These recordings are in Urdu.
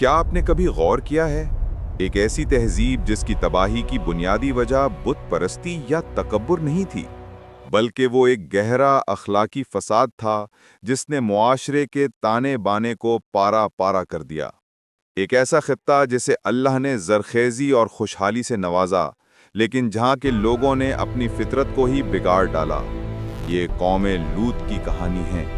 کیا آپ نے کبھی غور کیا ہے؟ ایک ایسی تہذیب جس کی تباہی کی بنیادی وجہ بت پرستی یا تکبر نہیں تھی، بلکہ وہ ایک گہرا اخلاقی فساد تھا جس نے معاشرے کے تانے بانے کو پارا پارا کر دیا۔ ایک ایسا خطہ جسے اللہ نے زرخیزی اور خوشحالی سے نوازا، لیکن جہاں کے لوگوں نے اپنی فطرت کو ہی بگاڑ ڈالا۔ یہ قوم لوط کی کہانی ہے۔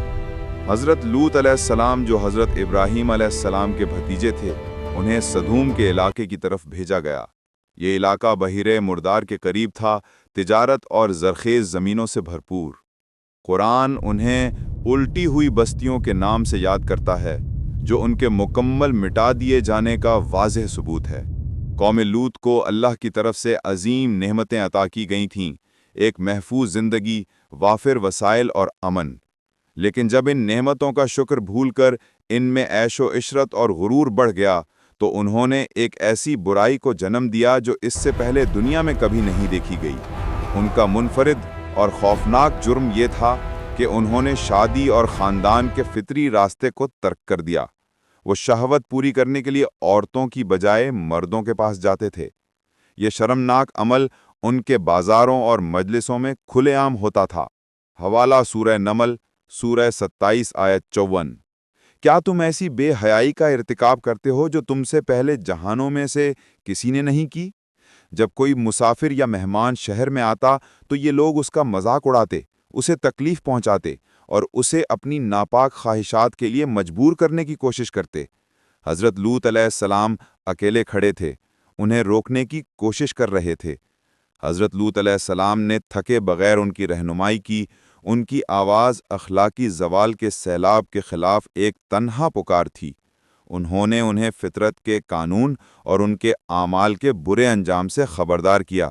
حضرت لوط علیہ السلام جو حضرت ابراہیم علیہ السلام کے بھتیجے تھے، انہیں سدوم کے علاقے کی طرف بھیجا گیا۔ یہ علاقہ بحیرہ مردار کے قریب تھا، تجارت اور زرخیز زمینوں سے بھرپور۔ قرآن انہیں الٹی ہوئی بستیوں کے نام سے یاد کرتا ہے، جو ان کے مکمل مٹا دیے جانے کا واضح ثبوت ہے۔ قوم لوط کو اللہ کی طرف سے عظیم نعمتیں عطا کی گئی تھیں، ایک محفوظ زندگی، وافر وسائل اور امن۔ لیکن جب ان نعمتوں کا شکر بھول کر ان میں عیش و عشرت اور غرور بڑھ گیا تو انہوں نے ایک ایسی برائی کو جنم دیا جو اس سے پہلے دنیا میں کبھی نہیں دیکھی گئی۔ ان کا منفرد اور خوفناک جرم یہ تھا کہ انہوں نے شادی اور خاندان کے فطری راستے کو ترک کر دیا۔ وہ شہوت پوری کرنے کے لیے عورتوں کی بجائے مردوں کے پاس جاتے تھے۔ یہ شرمناک عمل ان کے بازاروں اور مجلسوں میں کھلے عام ہوتا تھا۔ حوالہ سورہ نمل، سورہ 27 آیت 54۔ کیا تم ایسی بے حیائی کا ارتکاب کرتے ہو جو تم سے پہلے جہانوں میں سے کسی نے نہیں کی؟ جب کوئی مسافر یا مہمان شہر میں آتا تو یہ لوگ اس کا مذاق اڑاتے، اسے تکلیف پہنچاتے اور اسے اپنی ناپاک خواہشات کے لیے مجبور کرنے کی کوشش کرتے۔ حضرت لوط علیہ السلام اکیلے کھڑے تھے، انہیں روکنے کی کوشش کر رہے تھے۔ حضرت لوط علیہ السلام نے تھکے بغیر ان کی رہنمائی کی۔ ان کی آواز اخلاقی زوال کے سیلاب کے خلاف ایک تنہا پکار تھی۔ انہوں نے انہیں فطرت کے قانون اور ان کے اعمال کے برے انجام سے خبردار کیا۔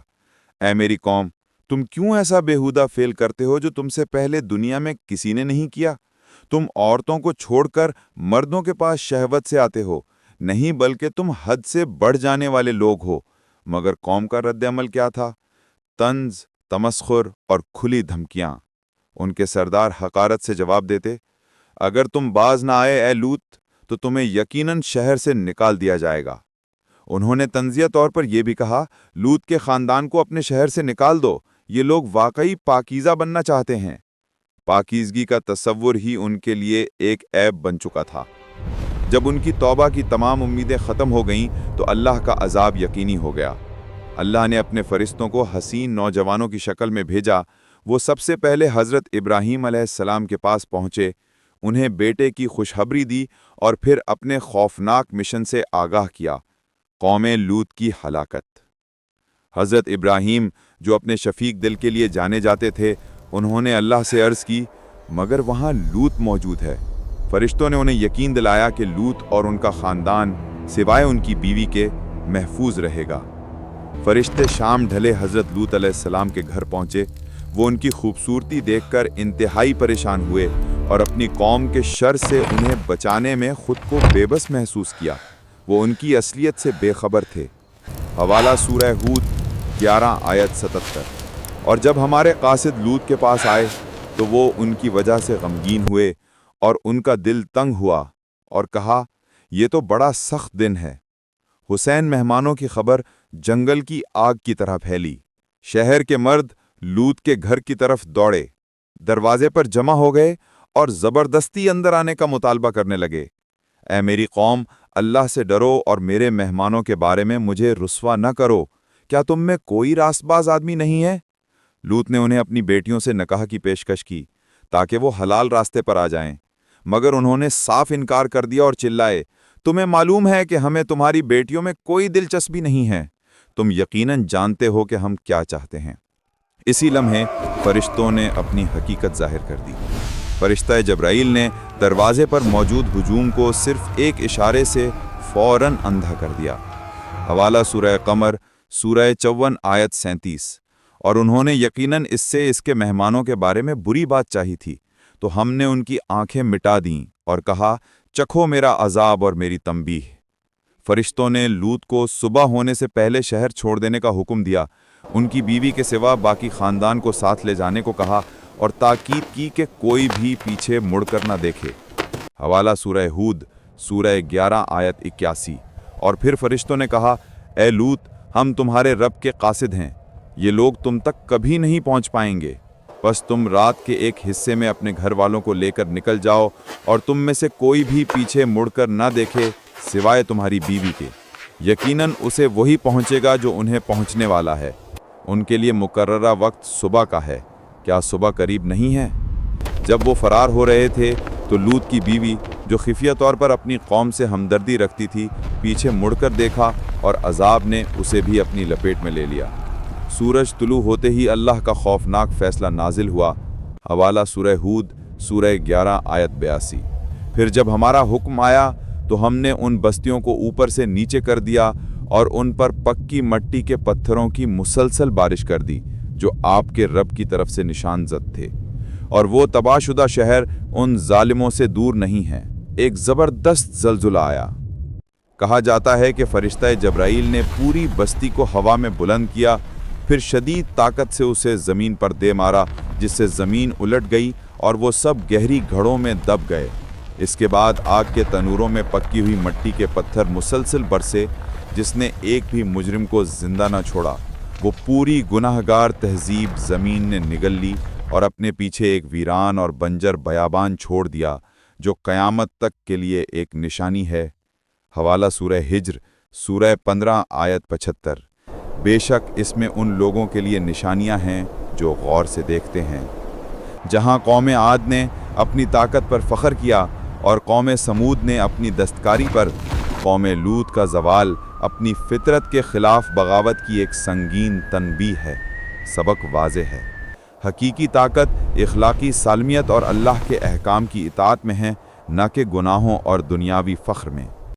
اے میری قوم، تم کیوں ایسا بیہودہ فعل کرتے ہو جو تم سے پہلے دنیا میں کسی نے نہیں کیا؟ تم عورتوں کو چھوڑ کر مردوں کے پاس شہوت سے آتے ہو، نہیں بلکہ تم حد سے بڑھ جانے والے لوگ ہو۔ مگر قوم کا رد عمل کیا تھا؟ طنز، تمسخر اور کھلی دھمکیاں۔ ان کے سردار حقارت سے جواب دیتے، اگر تم باز نہ آئے اے لوط تو تمہیں یقیناً شہر سے نکال دیا جائے گا۔ انہوں نے طنزیہ طور پر یہ بھی کہا، لوط کے خاندان کو اپنے شہر سے نکال دو، یہ لوگ واقعی پاکیزہ بننا چاہتے ہیں۔ پاکیزگی کا تصور ہی ان کے لیے ایک عیب بن چکا تھا۔ جب ان کی توبہ کی تمام امیدیں ختم ہو گئیں تو اللہ کا عذاب یقینی ہو گیا۔ اللہ نے اپنے فرشتوں کو حسین نوجوانوں کی شکل میں بھیجا۔ وہ سب سے پہلے حضرت ابراہیم علیہ السلام کے پاس پہنچے، انہیں بیٹے کی خوشخبری دی اور پھر اپنے خوفناک مشن سے آگاہ کیا، قوم لوط کی ہلاکت۔ حضرت ابراہیم جو اپنے شفیق دل کے لیے جانے جاتے تھے، انہوں نے اللہ سے عرض کی، مگر وہاں لوط موجود ہے۔ فرشتوں نے انہیں یقین دلایا کہ لوط اور ان کا خاندان سوائے ان کی بیوی کے محفوظ رہے گا۔ فرشتے شام ڈھلے حضرت لوط علیہ السلام کے گھر پہنچے۔ وہ ان کی خوبصورتی دیکھ کر انتہائی پریشان ہوئے اور اپنی قوم کے شر سے انہیں بچانے میں خود کو بے بس محسوس کیا۔ وہ ان کی اصلیت سے بے خبر تھے۔ حوالہ سورہ ہود 11 آیت 77۔ اور جب ہمارے قاصد لوط کے پاس آئے تو وہ ان کی وجہ سے غمگین ہوئے اور ان کا دل تنگ ہوا اور کہا، یہ تو بڑا سخت دن ہے۔ حسین مہمانوں کی خبر جنگل کی آگ کی طرح پھیلی۔ شہر کے مرد لوط کے گھر کی طرف دوڑے، دروازے پر جمع ہو گئے اور زبردستی اندر آنے کا مطالبہ کرنے لگے۔ اے میری قوم، اللہ سے ڈرو اور میرے مہمانوں کے بارے میں مجھے رسوا نہ کرو۔ کیا تم میں کوئی راست باز آدمی نہیں ہے؟ لوط نے انہیں اپنی بیٹیوں سے نکاح کی پیشکش کی تاکہ وہ حلال راستے پر آ جائیں، مگر انہوں نے صاف انکار کر دیا اور چلائے، تمہیں معلوم ہے کہ ہمیں تمہاری بیٹیوں میں کوئی دلچسپی نہیں ہے۔ تم یقیناً جانتے ہو کہ ہم کیا چاہتے ہیں۔ اسی لمحے فرشتوں نے اپنی حقیقت ظاہر کر دی۔ فرشتہ جبرائیل نے دروازے پر موجود ہجوم کو صرف ایک اشارے سے فوراً اندھا کر دیا۔ حوالہ سورہ قمر، سورہ 54 آیت 37۔ اور انہوں نے یقیناً اس سے اس کے مہمانوں کے بارے میں بری بات چاہی تھی، تو ہم نے ان کی آنکھیں مٹا دیں اور کہا، چکھو میرا عذاب اور میری تنبیہ۔ فرشتوں نے لوط کو صبح ہونے سے پہلے شہر چھوڑ دینے کا حکم دیا، ان کی بیوی کے سوا باقی خاندان کو ساتھ لے جانے کو کہا اور تاکید کی کہ کوئی بھی پیچھے مڑ کر نہ دیکھے۔ حوالہ سورہ ہود، سورہ 11 آیت 81۔ اور پھر فرشتوں نے کہا، اے لوط، ہم تمہارے رب کے قاصد ہیں، یہ لوگ تم تک کبھی نہیں پہنچ پائیں گے، بس تم رات کے ایک حصے میں اپنے گھر والوں کو لے کر نکل جاؤ، اور تم میں سے کوئی بھی پیچھے مڑ کر نہ دیکھے سوائے تمہاری بیوی کے، یقیناً اسے وہی پہنچے گا جو انہیں پہنچنے والا ہے، ان کے لیے مقررہ وقت صبح کا ہے، کیا صبح قریب نہیں ہے؟ جب وہ فرار ہو رہے تھے تو لوط کی بیوی، جو خفیہ طور پر اپنی قوم سے ہمدردی رکھتی تھی، پیچھے مڑ کر دیکھا اور عذاب نے اسے بھی اپنی لپیٹ میں لے لیا۔ سورج طلوع ہوتے ہی اللہ کا خوفناک فیصلہ نازل ہوا۔ حوالہ سورہ ہود، سورہ 11 آیت 82۔ پھر جب ہمارا حکم آیا تو ہم نے ان بستیوں کو اوپر سے نیچے کر دیا اور ان پر پکی مٹی کے پتھروں کی مسلسل بارش کر دی، جو آپ کے رب کی طرف سے نشان زد تھے، اور وہ تباہ شدہ شہر ان ظالموں سے دور نہیں ہے۔ ایک زبردست زلزلہ آیا۔ کہا جاتا ہے کہ فرشتہ جبرائیل نے پوری بستی کو ہوا میں بلند کیا، پھر شدید طاقت سے اسے زمین پر دے مارا، جس سے زمین الٹ گئی اور وہ سب گہری گھڑوں میں دب گئے۔ اس کے بعد آگ کے تنوروں میں پکی ہوئی مٹی کے پتھر مسلسل برسے، جس نے ایک بھی مجرم کو زندہ نہ چھوڑا۔ وہ پوری گناہگار تہذیب زمین نے نگل لی اور اپنے پیچھے ایک ویران اور بنجر بیابان چھوڑ دیا، جو قیامت تک کے لیے ایک نشانی ہے۔ حوالہ سورہ ہجر، سورہ 15 آیت 75۔ بے شک اس میں ان لوگوں کے لیے نشانیاں ہیں جو غور سے دیکھتے ہیں۔ جہاں قوم عاد نے اپنی طاقت پر فخر کیا اور قوم سمود نے اپنی دستکاری پر، قوم لوط کا زوال اپنی فطرت کے خلاف بغاوت کی ایک سنگین تنبیہ ہے۔ سبق واضح ہے، حقیقی طاقت اخلاقی سالمیت اور اللہ کے احکام کی اطاعت میں ہے، نہ کہ گناہوں اور دنیاوی فخر میں۔